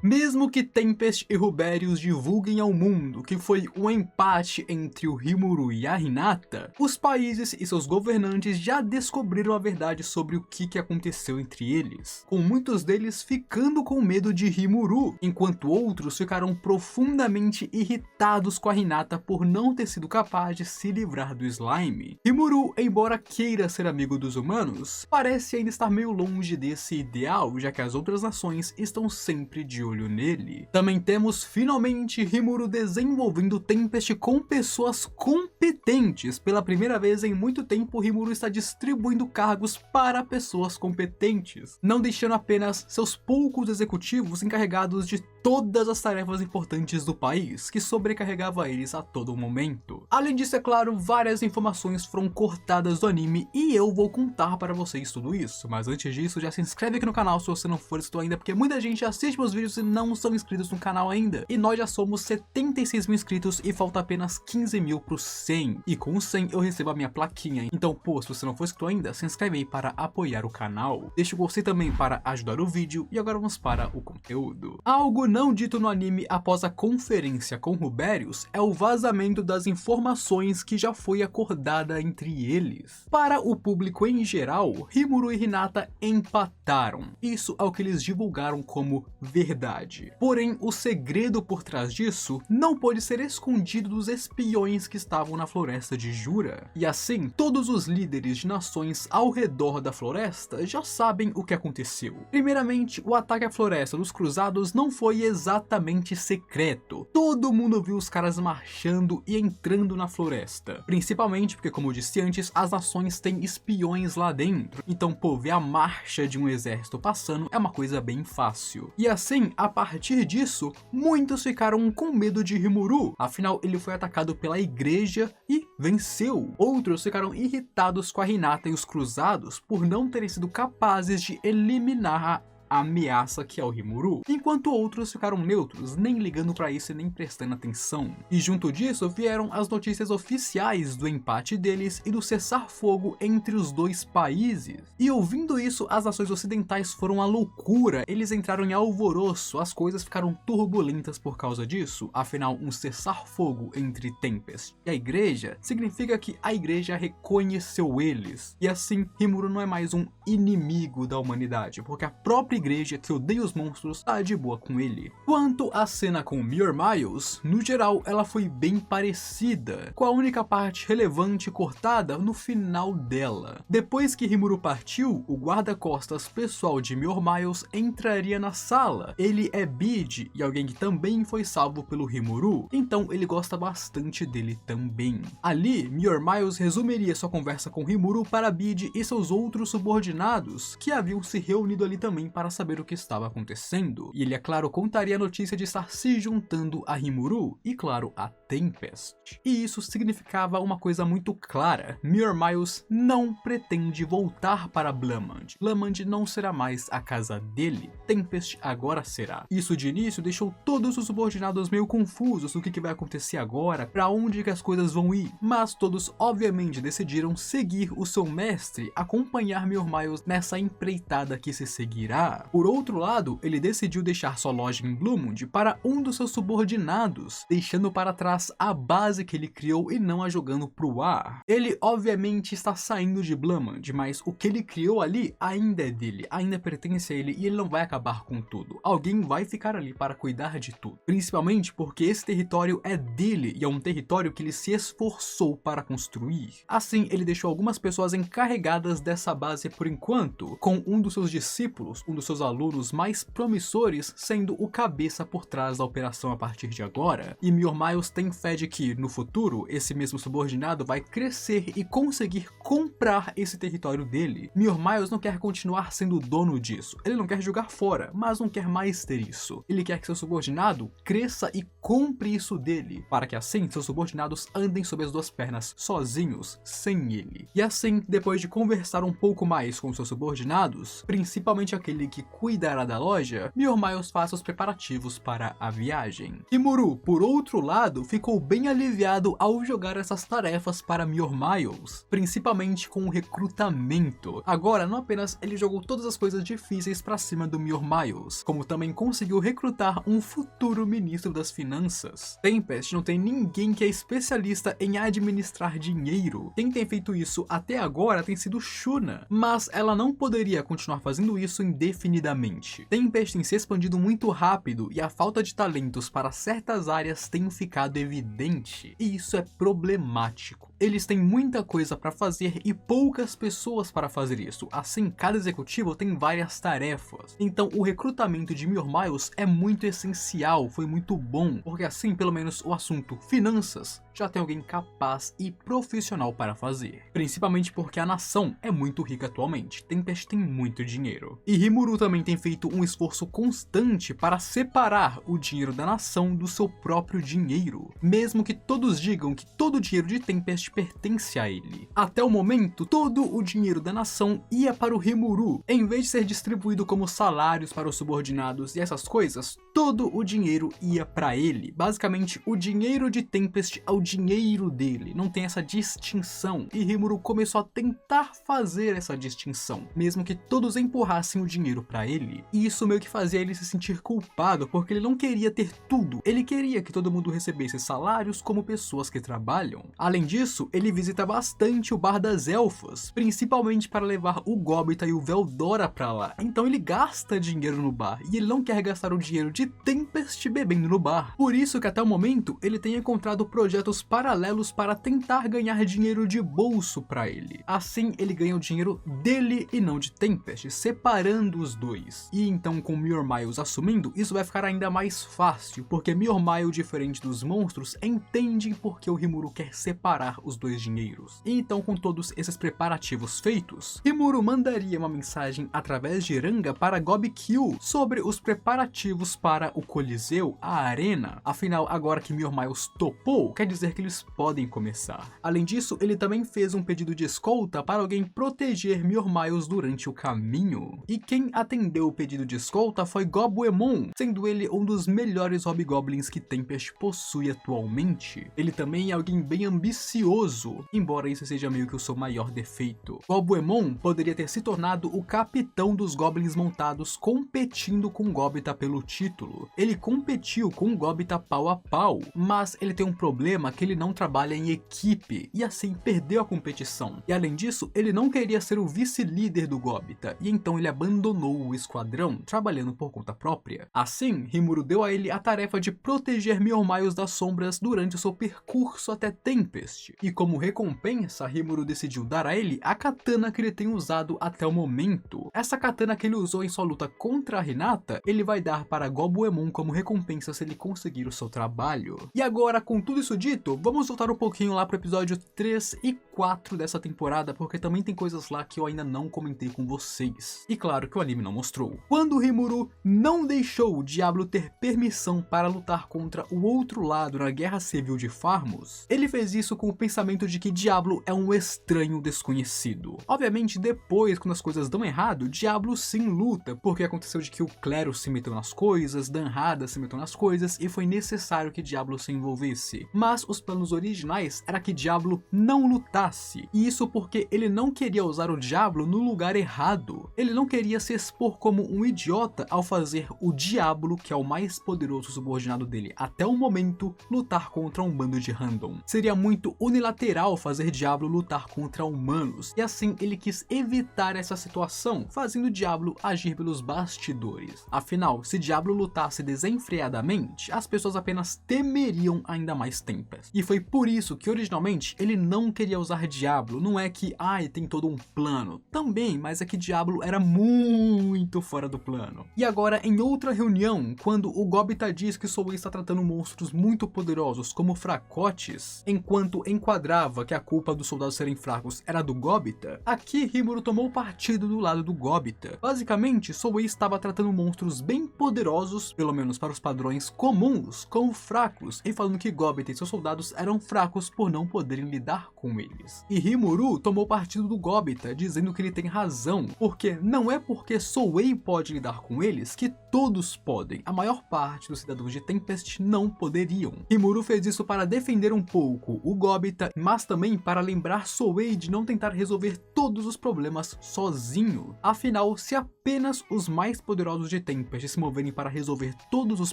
Mesmo que Tempest e Ruberius divulguem ao mundo que foi um empate entre o Rimuru e a Hinata, os países e seus governantes já descobriram a verdade sobre o que aconteceu entre eles, com muitos deles ficando com medo de Rimuru, enquanto outros ficaram profundamente irritados com a Hinata por não ter sido capaz de se livrar do slime. Rimuru, embora queira ser amigo dos humanos, parece ainda estar meio longe desse ideal, já que as outras nações estão sempre de olho nele. Também temos finalmente Rimuru desenvolvendo Tempest com pessoas competentes. Pela primeira vez em muito tempo, Rimuru está distribuindo cargos para pessoas competentes, não deixando apenas seus poucos executivos encarregados de todas as tarefas importantes do país, que sobrecarregava eles a todo momento. Além disso, é claro, várias informações foram cortadas do anime e eu vou contar para vocês tudo isso. Mas antes disso, já se inscreve aqui no canal se você não for inscrito ainda, porque muita gente assiste meus vídeos e não são inscritos no canal ainda. E nós já somos 76 mil inscritos e falta apenas 15 mil pro 100. E com o 100 eu recebo a minha plaquinha. Então, pô, se você não for inscrito ainda, se inscreve aí para apoiar o canal. Deixa o gostei também para ajudar o vídeo. E agora vamos para o conteúdo. Algo não dito no anime após a conferência com Ruberius é o vazamento das informações que já foi acordada entre eles. Para o público em geral, Rimuru e Hinata empataram. Isso é o que eles divulgaram como verdade. Porém, o segredo por trás disso não pôde ser escondido dos espiões que estavam na floresta de Jura. E assim, todos os líderes de nações ao redor da floresta já sabem o que aconteceu. Primeiramente, o ataque à floresta dos cruzados não foi exatamente secreto. Todo mundo viu os caras marchando e entrando na floresta. Principalmente porque, como eu disse antes, as nações têm espiões lá dentro. Então, pô, ver a marcha de um exército passando é uma coisa bem fácil. E assim, a partir disso, muitos ficaram com medo de Rimuru. Afinal, ele foi atacado pela igreja e venceu. Outros ficaram irritados com a Hinata e os cruzados por não terem sido capazes de eliminar a ameaça que é o Rimuru, enquanto outros ficaram neutros, nem ligando pra isso e nem prestando atenção. E junto disso vieram as notícias oficiais do empate deles e do cessar-fogo entre os dois países. E ouvindo isso, as nações ocidentais foram à loucura, eles entraram em alvoroço, as coisas ficaram turbulentas por causa disso. Afinal, um cessar-fogo entre Tempest e a igreja significa que a igreja reconheceu eles. E assim, Rimuru não é mais um inimigo da humanidade, porque a própria igreja que odeia os monstros tá de boa com ele. Quanto à cena com Muir Miles, no geral ela foi bem parecida, com a única parte relevante cortada no final dela. Depois que Rimuru partiu, o guarda-costas pessoal de Muir Miles entraria na sala. Ele é Bide e alguém que também foi salvo pelo Rimuru, então ele gosta bastante dele também. Ali, Muir Miles resumiria sua conversa com Rimuru para Bide e seus outros subordinados, que haviam se reunido ali também para saber o que estava acontecendo, e ele, é claro, contaria a notícia de estar se juntando a Rimuru e, claro, a Tempest. E isso significava uma coisa muito clara: Muir Miles não pretende voltar para Blamand. Blamand não será mais a casa dele, Tempest agora será. Isso de início deixou todos os subordinados meio confusos do que vai acontecer agora, para onde que as coisas vão ir, mas todos obviamente decidiram seguir o seu mestre, acompanhar Muir Miles nessa empreitada que se seguirá. Por outro lado, ele decidiu deixar sua loja em Bluemond para um dos seus subordinados, deixando para trás a base que ele criou e não a jogando pro ar. Ele obviamente está saindo de Blamand, mas o que ele criou ali ainda é dele, ainda pertence a ele e ele não vai acabar com tudo. Alguém vai ficar ali para cuidar de tudo, principalmente porque esse território é dele e é um território que ele se esforçou para construir. Assim, ele deixou algumas pessoas encarregadas dessa base por enquanto, com um dos seus discípulos, um dos seus alunos mais promissores, sendo o cabeça por trás da operação a partir de agora. E Muir Miles tem fé de que, no futuro, esse mesmo subordinado vai crescer e conseguir comprar esse território dele. Muir Miles não quer continuar sendo dono disso, ele não quer jogar fora, mas não quer mais ter isso. Ele quer que seu subordinado cresça e compre isso dele, para que assim seus subordinados andem sob as duas pernas sozinhos, sem ele. E assim, depois de conversar um pouco mais com seus subordinados, principalmente aquele que cuidará da loja, Miormiles faz os preparativos para a viagem. Rimuru, por outro lado, ficou bem aliviado ao jogar essas tarefas para Miormiles, principalmente com o recrutamento. Agora, não apenas ele jogou todas as coisas difíceis para cima do Miormiles, como também conseguiu recrutar um futuro ministro das finanças. Tempest não tem ninguém que é especialista em administrar dinheiro. Quem tem feito isso até agora tem sido Shuna, mas ela não poderia continuar fazendo isso indefinidamente. Tempest tem se expandido muito rápido e a falta de talentos para certas áreas tem ficado evidente, e isso é problemático. Eles têm muita coisa para fazer e poucas pessoas para fazer isso, assim cada executivo tem várias tarefas. Então o recrutamento de Miormiles é muito essencial, foi muito bom, porque assim pelo menos o assunto finanças já tem alguém capaz e profissional para fazer. Principalmente porque a nação é muito rica atualmente, Tempest tem muito dinheiro. E Rimuru também tem feito um esforço constante para separar o dinheiro da nação do seu próprio dinheiro, mesmo que todos digam que todo o dinheiro de Tempest pertence a ele. Até o momento, todo o dinheiro da nação ia para o Rimuru, em vez de ser distribuído como salários para os subordinados e essas coisas, todo o dinheiro ia para ele. Basicamente, o dinheiro de Tempest é o dinheiro dele, não tem essa distinção, e Rimuru começou a tentar fazer essa distinção, mesmo que todos empurrassem o dinheiro para ele, e isso meio que fazia ele se sentir culpado, porque ele não queria ter tudo, ele queria que todo mundo recebesse salários como pessoas que trabalham. Além disso, ele visita bastante o Bar das Elfas, principalmente para levar o Gobita e o Veldora pra lá, então ele gasta dinheiro no bar, e ele não quer gastar o dinheiro de Tempest bebendo no bar. Por isso que até o momento ele tem encontrado projetos paralelos para tentar ganhar dinheiro de bolso para ele. Assim ele ganha o dinheiro dele e não de Tempest, separando os dois. E então com Miormiles assumindo, isso vai ficar ainda mais fácil, porque Miormiles, diferente dos monstros, entende porque o Rimuru quer separar os dois dinheiros. E então com todos esses preparativos feitos, Rimuru mandaria uma mensagem através de Ranga para Gobikyu sobre os preparativos para o Coliseu, a arena. Afinal, agora que Miormiles topou, quer dizer que eles podem começar. Além disso, ele também fez um pedido de escolta para alguém proteger Miormiles durante o caminho. E quem atendeu o pedido de escolta foi Gobuemon, sendo ele um dos melhores hobgoblins que Tempest possui atualmente. Ele também é alguém bem ambicioso, embora isso seja meio que o seu maior defeito. Gobuemon poderia ter se tornado o capitão dos goblins montados competindo com Gobita pelo título. Ele competiu com Gobita pau a pau, mas ele tem um problema que ele não trabalha em equipe, e assim perdeu a competição. E além disso, ele não queria ser o vice-líder do Gobita, e então ele abandonou o esquadrão, trabalhando por conta própria. Assim, Rimuru deu a ele a tarefa de proteger Miormiles das sombras durante o seu percurso até Tempest. E como recompensa, Rimuru decidiu dar a ele a katana que ele tem usado até o momento. Essa katana que ele usou em sua luta contra a Hinata, ele vai dar para Gobuemon como recompensa se ele conseguir o seu trabalho. E agora, com tudo isso dito, vamos voltar um pouquinho lá pro episódio 3 e 4 dessa temporada, porque também tem coisas lá que eu ainda não comentei com vocês. E claro que o anime não mostrou. Quando Rimuru não deixou o Diablo ter permissão para lutar contra o outro lado na Guerra Civil de Farmos, ele fez isso com o pensamento de que Diablo é um estranho desconhecido. Obviamente, depois, quando as coisas dão errado, Diablo sim luta, porque aconteceu de que o clero se meteu nas coisas, Danhada se meteu nas coisas, e foi necessário que Diablo se envolvesse. Mas os planos originais era que Diablo não lutasse, e isso porque ele não queria usar o Diablo no lugar errado. Ele não queria se expor como um idiota ao fazer o Diablo, que é o mais poderoso subordinado dele até o momento, lutar contra um bando de random. Seria muito unilateral fazer Diablo lutar contra humanos, e assim ele quis evitar essa situação, fazendo Diablo agir pelos bastidores. Afinal, se Diablo lutasse desenfreadamente, as pessoas apenas temeriam ainda mais Tempest. E foi por isso que originalmente ele não queria usar Diablo. Não é que, tem todo um plano. Também, mas é que Diablo era muito fora do plano. E agora, em outra reunião, quando o Gobita diz que Soul está tratando monstros muito poderosos como fracotes, enquanto em enquadrava que a culpa dos soldados serem fracos era do Gobita, aqui Rimuru tomou partido do lado do Gobita. Basicamente, Souei estava tratando monstros bem poderosos, pelo menos para os padrões comuns, como fracos, e falando que Gobita e seus soldados eram fracos por não poderem lidar com eles. E Rimuru tomou partido do Gobita, dizendo que ele tem razão, porque não é porque Souei pode lidar com eles que todos podem. A maior parte dos cidadãos de Tempest não poderiam. Rimuru fez isso para defender um pouco o Gobita, mas também para lembrar Souei de não tentar resolver todos os problemas sozinho. Afinal, se apenas os mais poderosos de Tempest se moverem para resolver todos os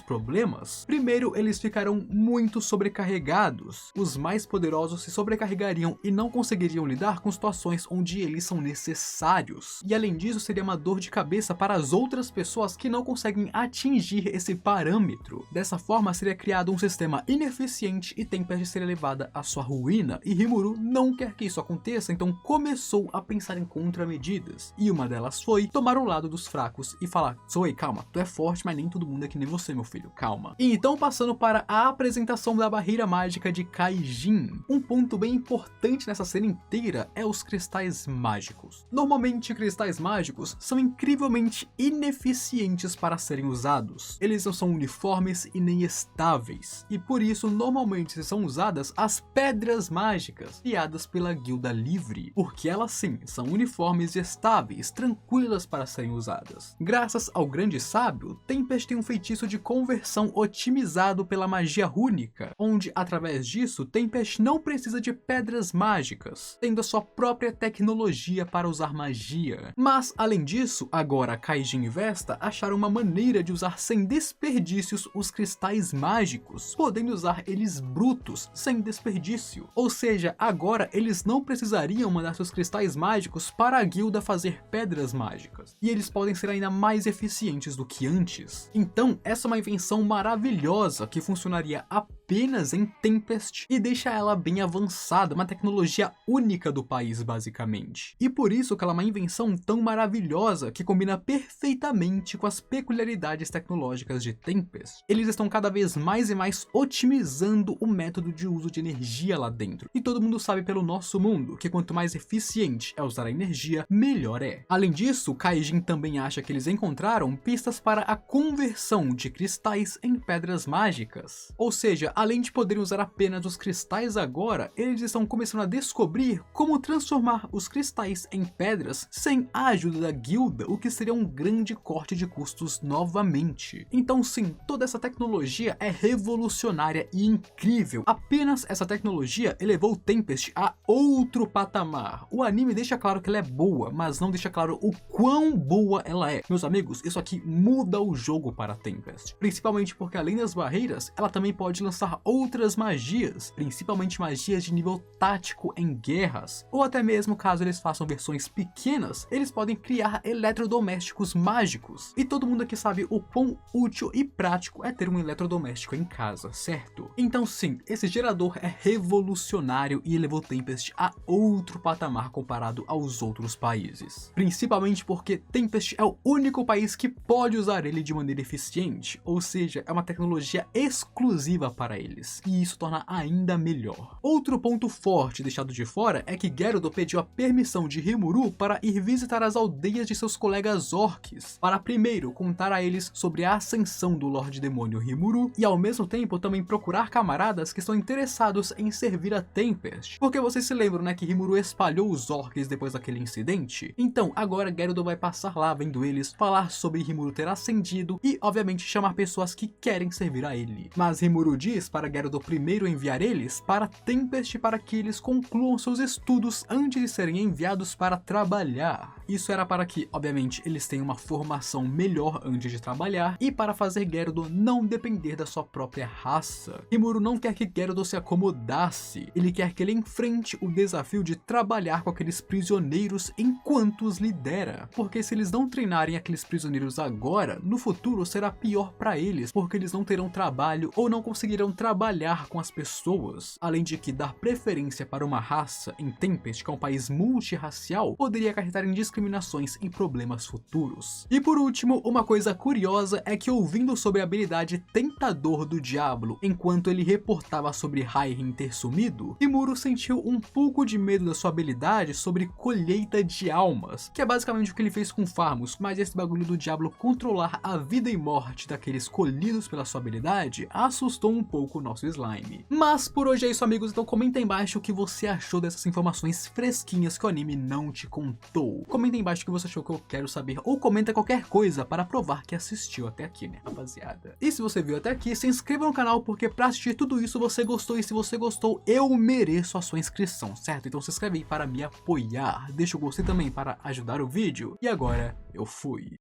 problemas, primeiro eles ficarão muito sobrecarregados. Os mais poderosos se sobrecarregariam e não conseguiriam lidar com situações onde eles são necessários. E além disso, seria uma dor de cabeça para as outras pessoas que não conseguem atingir esse parâmetro. Dessa forma, seria criado um sistema ineficiente e Tempest seria levada à sua ruína, e Rimuru não quer que isso aconteça, então começou a pensar em contramedidas. E uma delas foi tomar o lado dos fracos e falar: Souei, calma, tu é forte, mas nem todo mundo é que nem você, meu filho, calma. E então, passando para a apresentação da barreira mágica de Kaijin, um ponto bem importante nessa cena inteira é os cristais mágicos. Normalmente, cristais mágicos são incrivelmente ineficientes para serem usados. Eles não são uniformes e nem estáveis, e por isso normalmente são usadas as pedras mágicas criadas pela Guilda Livre, porque elas sim são uniformes e estáveis, tranquilas para serem usadas. Graças ao grande sábio, Tempest tem um feitiço de conversão otimizado pela magia rúnica, onde através disso Tempest não precisa de pedras mágicas, tendo a sua própria tecnologia para usar magia. Mas além disso, agora Kaijin e Vesta acharam uma maneira de usar sem desperdícios os cristais mágicos, podendo usar eles brutos, sem desperdício. Ou seja, agora eles não precisariam mandar seus cristais mágicos para a guilda fazer pedras mágicas, e eles podem ser ainda mais eficientes do que antes. Então, essa é uma invenção maravilhosa que funcionaria apenas em Tempest e deixa ela bem avançada, uma tecnologia única do país basicamente. E por isso que ela é uma invenção tão maravilhosa que combina perfeitamente com as peculiaridades tecnológicas de Tempest. Eles estão cada vez mais e mais otimizando o método de uso de energia lá dentro. E todo mundo sabe pelo nosso mundo que quanto mais eficiente é usar a energia, melhor é. Além disso, Kaijin também acha que eles encontraram pistas para a conversão de cristais em pedras mágicas. Ou seja, além de poderem usar apenas os cristais agora, eles estão começando a descobrir como transformar os cristais em pedras sem a ajuda da guilda, o que seria um grande corte de custos novamente. Então sim, toda essa tecnologia é revolucionária e incrível. Apenas essa tecnologia elevou Tempest a outro patamar. O anime deixa claro que ela é boa, mas não deixa claro o quão boa ela é. Meus amigos, isso aqui muda o jogo para Tempest. Principalmente porque além das barreiras, ela também pode lançar outras magias, principalmente magias de nível tático em guerras. Ou até mesmo caso eles façam versões pequenas, eles podem criar eletrodomésticos mágicos. E todo mundo aqui sabe o quão útil e prático é ter um eletrodoméstico em casa, certo? Então sim, esse gerador é revolucionário e elevou Tempest a outro patamar comparado aos outros países. Principalmente porque Tempest é o único país que pode usar ele de maneira eficiente, ou seja, é uma tecnologia exclusiva para eles, e isso torna ainda melhor. Outro ponto forte deixado de fora é que Gerudo pediu a permissão de Rimuru para ir visitar as aldeias de seus colegas orcs, para primeiro contar a eles sobre a ascensão do Lorde Demônio Rimuru e ao mesmo tempo também procurar camaradas que estão interessados em servir a Tempest. Porque vocês se lembram, né, que Rimuru espalhou os orcs depois daquele incidente? Então agora Gerudo vai passar lá vendo eles, falar sobre Rimuru ter ascendido e obviamente chamar pessoas que querem servir a ele. Mas Rimuru diz para Gerudo primeiro enviar eles para Tempest para que eles concluam seus estudos antes de serem enviados para trabalhar. Isso era para que, obviamente, eles tenham uma formação melhor antes de trabalhar e para fazer Gerudo não depender da sua própria raça. Rimuru não quer que Gerudo se acomodasse, ele quer que ele enfrente o desafio de trabalhar com aqueles prisioneiros enquanto os lidera, porque se eles não treinarem aqueles prisioneiros agora, no futuro será pior para eles, porque eles não terão trabalho ou não conseguirão trabalhar com as pessoas. Além de que dar preferência para uma raça em Tempest, que é um país multirracial, poderia acarretar em discriminações e problemas futuros. E por último, uma coisa curiosa é que ouvindo sobre a habilidade Tentador do Diablo enquanto ele reportava sobre Raiden ter sumido, Rimuru sentiu um pouco de medo da sua habilidade sobre Colheita de Almas, que é basicamente o que ele fez com Farmus, mas esse bagulho do Diablo controlar a vida e morte daqueles colhidos pela sua habilidade assustou um pouco o nosso slime. Mas por hoje é isso, amigos, então comenta aí embaixo o que você achou dessas informações fresquinhas que o anime não te contou. Comenta aí embaixo o que você achou, que eu quero saber, ou comenta qualquer coisa para provar que assistiu até aqui, né, rapaziada. E se você viu até aqui, se inscreva no canal, porque pra assistir tudo isso você gostou, e se você gostou, eu mereço a sua inscrição, certo? Então se inscreve aí para me apoiar, deixa o gostei também para ajudar o vídeo, e agora eu fui.